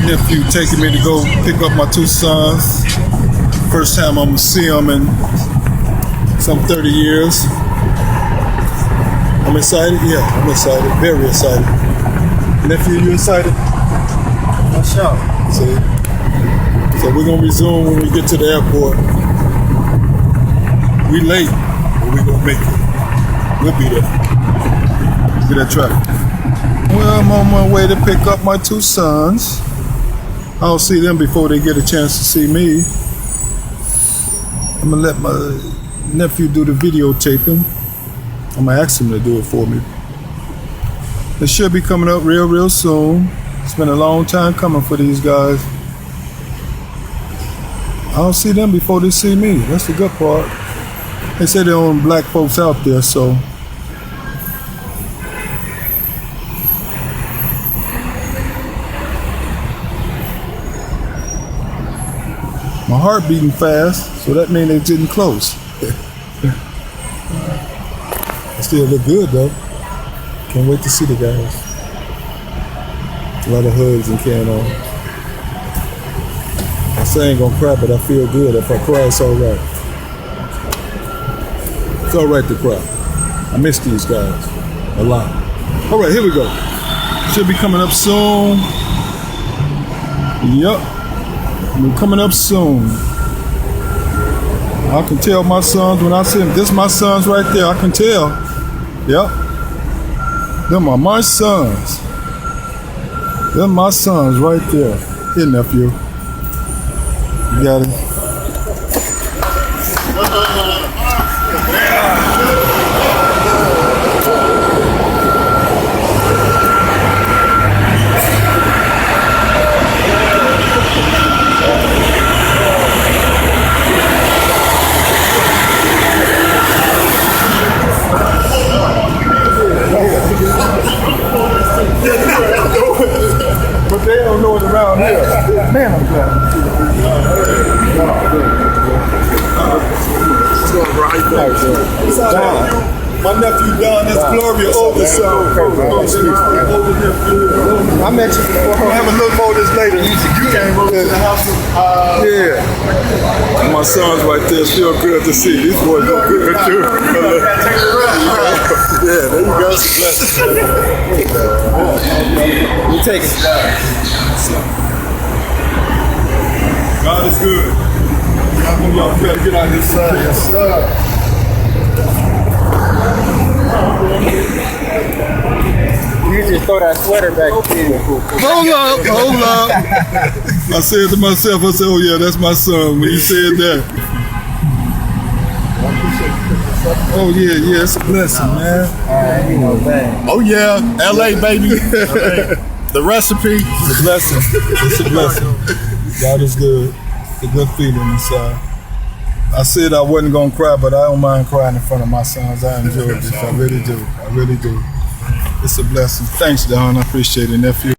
nephew taking me to go pick up my two sons. First time I'm gonna see them in some 30 years. I'm excited. Yeah, I'm excited. Very excited. Nephew, you excited? What's up? So we're gonna resume when we get to the airport. We late, but we're gonna make it. We'll be there. Get that traffic. Well, I'm on my way to pick up my two sons. I'll see them before they get a chance to see me. I'm gonna let my nephew do the videotaping. I'm gonna ask him to do it for me. It should be coming up real soon. It's been a long time coming for these guys. I'll see them before they see me. That's the good part. They say there aren't black folks out there, so. My heart beating fast, so that means they're getting close. They still look good though. Can't wait to see the guys. A lot of hugs and carrying on. I say I ain't gonna cry, but I feel good. If I cry, it's all right. It's all right to cry. I miss these guys a lot. All right, here we go. Should be coming up soon. Yup. We're coming up soon. I can tell my sons when I see them. This is my sons right there. I can tell. Yep. Them are my sons. Them my sons right there. Here, nephew. You got it. But they don't know it around here. Man, I'm glad. My nephew Don, that's Gloria oldest son. I met you before. We'll have a little more this later. You came over to the house. Yeah. My sons right there, still good to see. These boys look good too. Yeah, there you go. You take it. God is good. Y'all better get out of this side. Yes, sir. You just throw that sweater back in. Hold up. I said to myself, I said, oh yeah, that's my son when you said that. Oh yeah, it's a blessing, man. You know, man. Oh yeah, LA baby. LA. The recipe. It's a blessing. It's a blessing. God is good. It's a good feeling inside. I said I wasn't gonna cry, but I don't mind crying in front of my sons. I enjoy this. I really do. It's a blessing. Thanks, Don. I appreciate it, nephew.